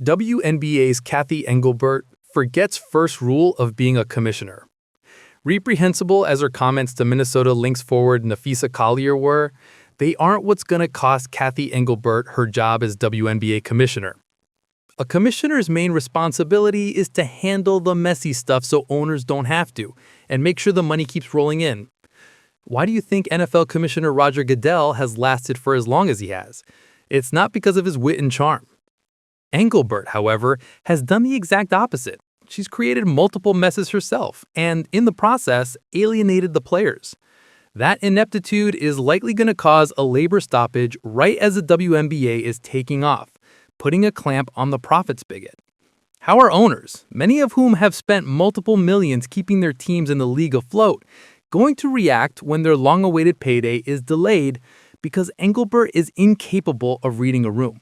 WNBA's Cathy Engelbert forgets first rule of being a commissioner. Reprehensible as her comments to Minnesota Lynx forward Napheesa Collier were, they aren't what's going to cost Cathy Engelbert her job as WNBA commissioner. A commissioner's main responsibility is to handle the messy stuff so owners don't have to, and make sure the money keeps rolling in. Why do you think NFL Commissioner Roger Goodell has lasted for as long as he has? It's not because of his wit and charm. Engelbert, however, has done the exact opposite. She's created multiple messes herself, and in the process, alienated the players. That ineptitude is likely going to cause a labor stoppage right as the WNBA is taking off, putting a clamp on the profit spigot. How are owners, many of whom have spent multiple millions keeping their teams in the league afloat, going to react when their long-awaited payday is delayed because Engelbert is incapable of reading a room?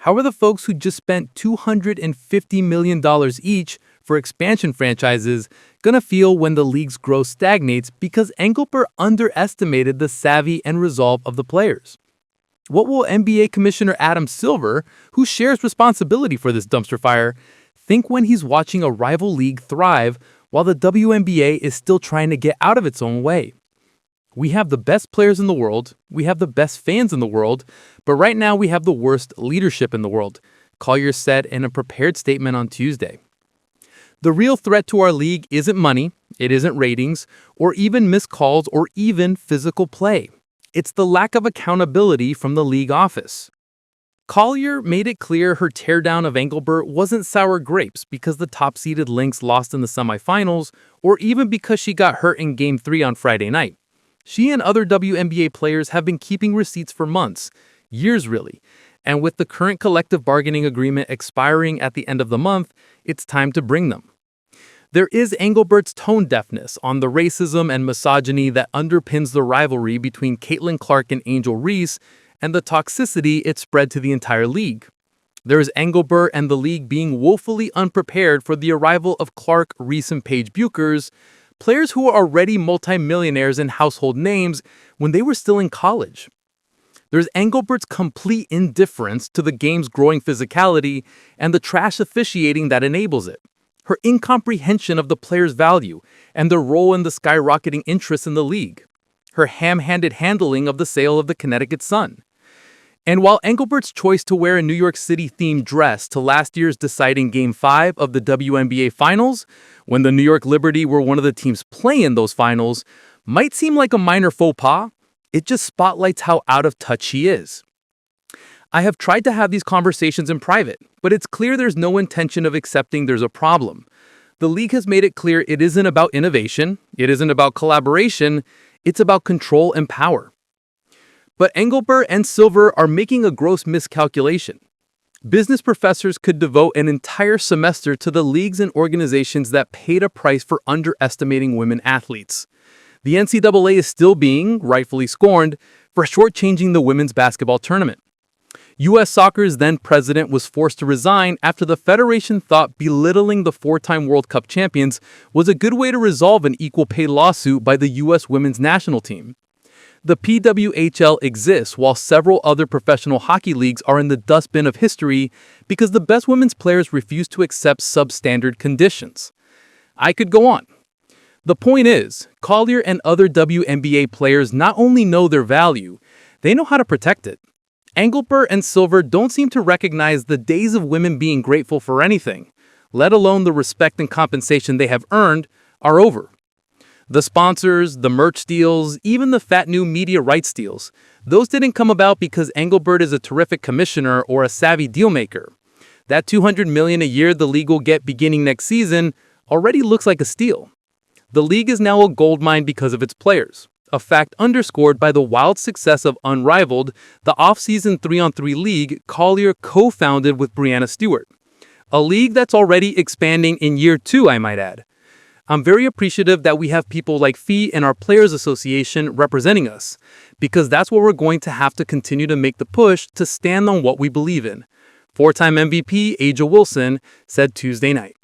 How are the folks who just spent $250 million each for expansion franchises going to feel when the league's growth stagnates because Engelbert underestimated the savvy and resolve of the players? What will NBA Commissioner Adam Silver, who shares responsibility for this dumpster fire, think when he's watching a rival league thrive while the WNBA is still trying to get out of its own way? We have the best players in the world, we have the best fans in the world, but right now we have the worst leadership in the world, Collier said in a prepared statement on Tuesday. The real threat to our league isn't money, it isn't ratings, or even missed calls or even physical play. It's the lack of accountability from the league office. Collier made it clear her teardown of Engelbert wasn't sour grapes because the top-seeded Lynx lost in the semifinals or even because she got hurt in Game 3 on Friday night. She and other WNBA players have been keeping receipts for months, years really, and with the current collective bargaining agreement expiring at the end of the month, it's time to bring them. There is Engelbert's tone deafness on the racism and misogyny that underpins the rivalry between Caitlin Clark and Angel Reese and the toxicity it spread to the entire league. There is Engelbert and the league being woefully unprepared for the arrival of Clark, Reese, and Paige Buchers, players who are already multimillionaires and household names when they were still in college. There's Engelbert's complete indifference to the game's growing physicality and the trash officiating that enables it. Her incomprehension of the players' value and their role in the skyrocketing interest in the league. Her ham-handed handling of the sale of the Connecticut Sun. And while Engelbert's choice to wear a New York City-themed dress to last year's deciding Game 5 of the WNBA Finals, when the New York Liberty were one of the teams playing in those finals, might seem like a minor faux pas, it just spotlights how out of touch she is. I have tried to have these conversations in private, but it's clear there's no intention of accepting there's a problem. The league has made it clear it isn't about innovation, it isn't about collaboration, it's about control and power. But Engelbert and Silver are making a gross miscalculation. Business professors could devote an entire semester to the leagues and organizations that paid a price for underestimating women athletes. The NCAA is still being, rightfully scorned, for shortchanging the women's basketball tournament. U.S. Soccer's then president was forced to resign after the federation thought belittling the four-time World Cup champions was a good way to resolve an equal pay lawsuit by the U.S. women's national team. The PWHL exists while several other professional hockey leagues are in the dustbin of history because the best women's players refuse to accept substandard conditions. I could go on. The point is, Collier and other WNBA players not only know their value, they know how to protect it. Engelbert and Silver don't seem to recognize the days of women being grateful for anything, let alone the respect and compensation they have earned, are over. The sponsors, the merch deals, even the fat new media rights deals, those didn't come about because Engelbert is a terrific commissioner or a savvy dealmaker. That $200 million a year the league will get beginning next season already looks like a steal. The league is now a goldmine because of its players, a fact underscored by the wild success of Unrivaled, the off-season 3-on-3 league Collier co-founded with Brianna Stewart. A league that's already expanding in year 2, I might add. I'm very appreciative that we have people like Fee and our Players Association representing us, because that's what we're going to have to continue to make the push to stand on what we believe in. Four-time MVP A'ja Wilson said Tuesday night.